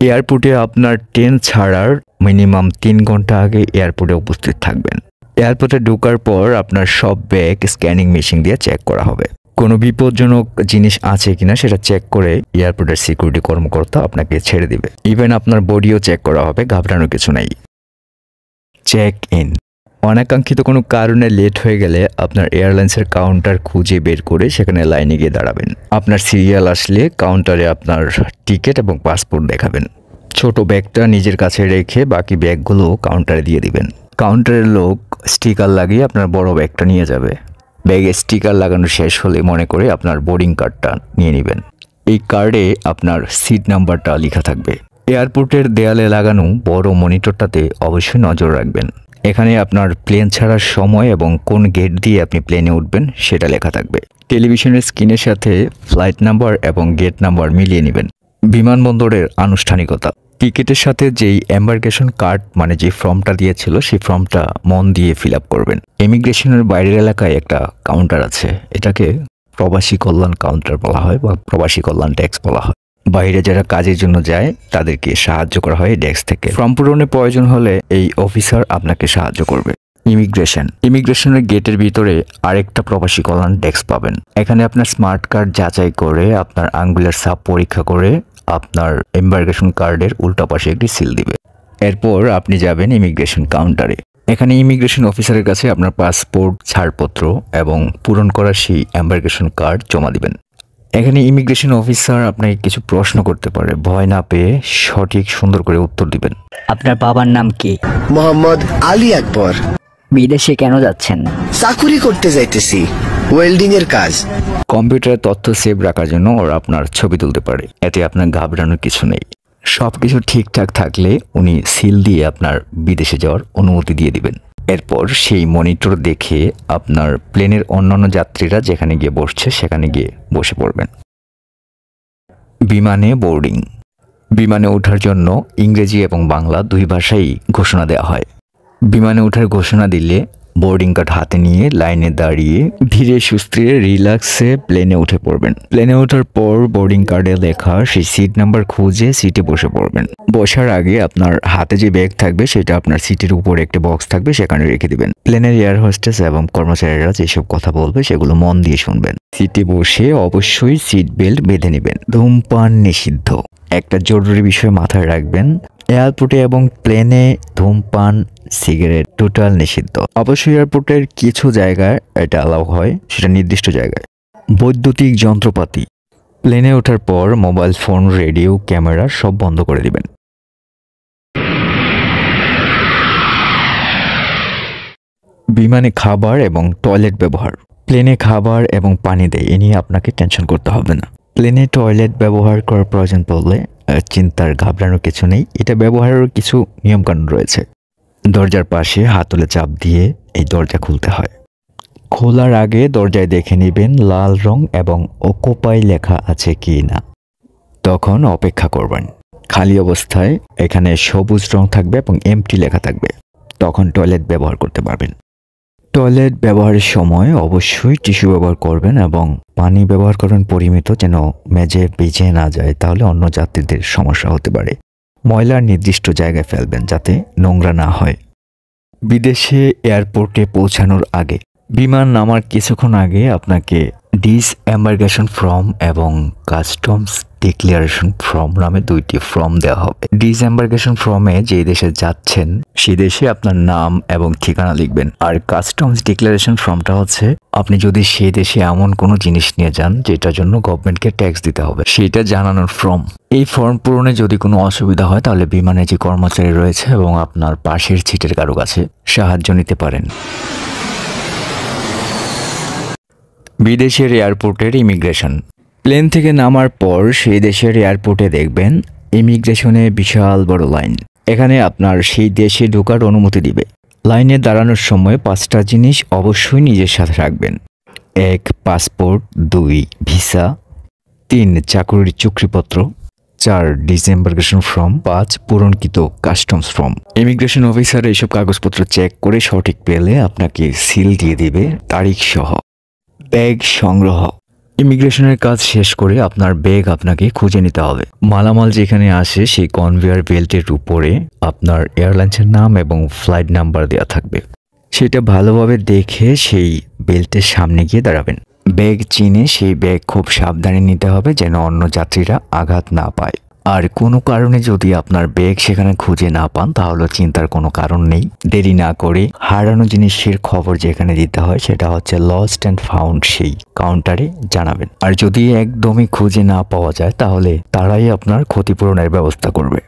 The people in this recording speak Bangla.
এয়ারপোর্টে আপনার ট্রেন ছাড়ার মিনিমাম 3 ঘন্টা আগে এয়ারপোর্টে উপস্থিত থাকবেন। এয়ারপোর্টে ঢোকার পর আপনার সব ব্যাগ স্ক্যানিং মেশিন দিয়ে চেক করা হবে। কোনো বিপজ্জনক জিনিস আছে কিনা সেটা চেক করে এয়ারপোর্টের সিকিউরিটি কর্মকর্তা আপনাকে ছেড়ে দিবে। ইভেন আপনার বডিও চেক করা হবে, ঘাবড়ানোর কিছু নেই। Check in. অনাকাঙ্ক্ষিত কোনো কারণে লেট হয়ে গেলে আপনার এয়ারলাইন্সের কাউন্টার খুঁজে বের করে সেখানে লাইনে গিয়ে দাঁড়াবেন। আপনার সিরিয়াল আসলে কাউন্টারে আপনার টিকিট এবং পাসপোর্ট দেখাবেন। ছোট ব্যাগটা নিজের কাছে রেখে বাকি ব্যাগগুলো কাউন্টারে দিয়ে দিবেন। কাউন্টারের লোক স্টিকার লাগিয়ে আপনার বড় ব্যাগটা নিয়ে যাবে। ব্যাগে স্টিকার লাগানো শেষ হলে মনে করে আপনার বোর্ডিং কার্ডটা নিয়ে নেবেন। এই কার্ডে আপনার সিট নাম্বারটা লেখা থাকবে। এয়ারপোর্টের দেয়ালে লাগানো বড় মনিটরটাতে অবশ্যই নজর রাখবেন। এখানে আপনার প্লেন ছাড়ার সময় এবং কোন গেট দিয়ে আপনি প্লেনে উঠবেন সেটা লেখা থাকবে। টেলিভিশনের স্ক্রিনের সাথে ফ্লাইট নাম্বার এবং গেট নাম্বার মিলিয়ে নেবেন। বিমানবন্দরের আনুষ্ঠানিকতা। টিকিটের সাথে যেই এম্বার্কেশন কার্ড মানে যে ফর্মটা দিয়েছিল সেই ফর্মটা মন দিয়ে ফিল আপ করবেন। ইমিগ্রেশনের বাইরের এলাকায় একটা কাউন্টার আছে, এটাকে প্রবাসী কল্যাণ কাউন্টার বলা হয় বা প্রবাসী কল্যাণ ডেস্ক বলা হয়। বাইরে যারা কাজের জন্য যায় তাদেরকে সাহায্য করা হয় ডেস্ক থেকে। ফর্ম পূরণে প্রয়োজন হলে এই অফিসার আপনাকে সাহায্য করবে। ইমিগ্রেশনের গেটের ভিতরে আরেকটা প্রবাসী কল্যাণ ডেস্ক পাবেন। এখানে আপনার স্মার্ট কার্ড যাচাই করে আপনার আঙ্গুলের ছাপ পরীক্ষা করে আপনার এম্বার্কেশন কার্ডের উল্টা পাশে একটি সিল দিবে। এরপর আপনি যাবেন ইমিগ্রেশন কাউন্টারে। এখানে ইমিগ্রেশন অফিসারের কাছে আপনার পাসপোর্ট, ছাড়পত্র এবং পূরণ করা সেই এম্বার্কেশন কার্ড জমা দিবেন। এখানে ইমিগ্রেশন অফিসার আপনাকে কিছু প্রশ্ন করতে পারে, ভয় না পেয়ে সঠিক সুন্দর করে উত্তর দিবেন। আপনার বাবার নাম কি? মোহাম্মদ আলী আকবর। বিদেশে কেন যাচ্ছেন? চাকুরি করতে যাইতেছি, ওয়েল্ডিং এর কাজ। কম্পিউটারে তথ্য সেভ রাখার জন্য ওরা আপনার ছবি তুলতে পারে, এতে আপনার ঘাবড়ানোর কিছু নেই। সবকিছু ঠিকঠাক থাকলে উনি সিল দিয়ে আপনার বিদেশে যাওয়ার অনুমতি দিয়ে দিবেন। এরপর সেই মনিটর দেখে আপনার প্লেনের অন্যান্য যাত্রীরা যেখানে গিয়ে বসছে সেখানে গিয়ে বসে পড়বেন। বিমানে বোর্ডিং। বিমানে ওঠার জন্য ইংরেজি এবং বাংলা দুই ভাষাই ঘোষণা দেওয়া হয়। বিমানে ওঠার ঘোষণা দিলে বোর্ডিং কার্ড হাতে নিয়ে লাইনে দাঁড়িয়ে ধীরে সুস্থিরে রিল্যাক্সে প্লেনে উঠে পড়বেন। প্লেনে ওঠার পর বোর্ডিং কার্ডে লেখা সেই সিট নাম্বার খুঁজে সিটে বসে পড়বেন। বসার আগে আপনার হাতে যে ব্যাগ থাকবে সেটা আপনার সিটের উপরে একটা বক্স থাকবে, সেখানে রেখে দিবেন। প্লেনের এয়ার হোস্টেস এবং কর্মচারীরা যেসব কথা বলবে সেগুলো মন দিয়ে শুনবেন। সিটে বসে অবশ্যই সিট বেল্ট বেঁধে নেবেন। ধূমপান নিষিদ্ধ। একটা জরুরি বিষয় মাথায় রাখবেন, এয়ারপোর্টে এবং প্লেনে ধূমপান, সিগারেট টোটাল নিষিদ্ধ। অবশ্যই এয়ারপোর্টের কিছু জায়গায় এটা অ্যালাউ হয়, সেটা নির্দিষ্ট জায়গায়। বৈদ্যুতিক যন্ত্রপাতি। প্লেনে ওঠার পর মোবাইল ফোন, রেডিও, ক্যামেরা সব বন্ধ করে দিবেন। বিমানে খাবার এবং টয়লেট ব্যবহার। প্লেনে খাবার এবং পানি দেয়, এ নিয়ে আপনাকে টেনশন করতে হবে না। প্লেনে টয়লেট ব্যবহার করার প্রয়োজন পড়লে চিন্তার ঘাবড়ানোর কিছু নেই, এটা ব্যবহারেরও কিছু নিয়মকানুন রয়েছে। দরজার পাশে হাতলে চাপ দিয়ে এই দরজা খুলতে হয়। খোলার আগে দরজায় দেখে নেবেন লাল রং এবং অকুপাই লেখা আছে কি না, তখন অপেক্ষা করবেন। খালি অবস্থায় এখানে সবুজ রং থাকবে এবং এমটি লেখা থাকবে, তখন টয়লেট ব্যবহার করতে পারবেন। টয়লেট ব্যবহারের সময় অবশ্যই টিস্যু ব্যবহার করবেন এবং পানি ব্যবহার করবেন পরিমিত, যেন মেঝে ভিজে না যায়, তাহলে অন্য যাত্রীদের সমস্যা হতে পারে। ময়লা নির্দিষ্ট জায়গায় ফেলবেন যাতে নোংরা না হয়। বিদেশে এয়ারপোর্টে পৌঁছানোর আগে, বিমান নামার কিছুক্ষণ আগে আপনাকে ডিসএম্বার্কেশন ফর্ম এবং কাস্টমস ডিক্লারেশন ফর্ম নামে দুইটি ফর্ম দেওয়া হবে। ডিসএম্বার্কেশন ফর্মে যে দেশে যাচ্ছেন সেই দেশে আপনার নাম এবং ঠিকানা লিখবেন, আর কাস্টমস ডিক্লারেশন ফর্মটা হচ্ছে আপনি যদি সেই দেশে এমন কোনো জিনিস নিয়ে যান যেটার জন্য গভর্নমেন্টকে ট্যাক্স দিতে হবে সেটা জানানোর ফর্ম। এই ফর্ম পূরণে যদি কোনো অসুবিধা হয় তাহলে বিমানে যে কর্মচারী রয়েছে এবং আপনার পাশের সিটের কারো কাছে সাহায্য নিতে পারেন। বিদেশের এয়ারপোর্টের ইমিগ্রেশন। প্লেন থেকে নামার পর সেই দেশের এয়ারপোর্টে দেখবেন ইমিগ্রেশনে বিশাল বড় লাইন। এখানে আপনার সেই দেশে ঢোকার অনুমতি দিবে। লাইনে দাঁড়ানোর সময় 5টা জিনিস অবশ্যই নিজের সাথে রাখবেন। 1 পাসপোর্ট, 2 ভিসা, 3 চাকরির চুক্তিপত্র, 4 ডিসএম্বার্কেশন ফর্ম, 5 পূরণকৃত কাস্টমস ফর্ম। ইমিগ্রেশন অফিসার এইসব কাগজপত্র চেক করে সঠিক পেলে আপনাকে সিল দিয়ে দিবে তারিখ সহ। ব্যাগ সংগ্রহ। ইমিগ্রেশনের কাজ শেষ করে আপনার ব্যাগ আপনাকে খুঁজে নিতে হবে। মালামাল যেখানে আসে সেই কনভেয়ার বেল্টের উপরে আপনার এয়ারলাইন্সের নাম এবং ফ্লাইট নাম্বার দেওয়া থাকবে। সেটা ভালোভাবে দেখে সেই বেল্টের সামনে গিয়ে দাঁড়াবেন। ব্যাগ চিনে সেই ব্যাগ খুব সাবধানে নিতে হবে যেন অন্য যাত্রীরা আঘাত না পায়। আর কোনো কারণে যদি আপনার ব্যাগ সেখানে খুঁজে না পান তাহলে চিন্তার কোনো কারণ নেই। দেরি না করে হারানো জিনিসের খবর যেখানে দিতে হয় সেটা হচ্ছে লস্ট অ্যান্ড ফাউন্ড সেই কাউন্টারে জানাবেন। আর যদি একদমই খুঁজে না পাওয়া যায় তাহলে তারাই আপনার ক্ষতিপূরণের ব্যবস্থা করবে।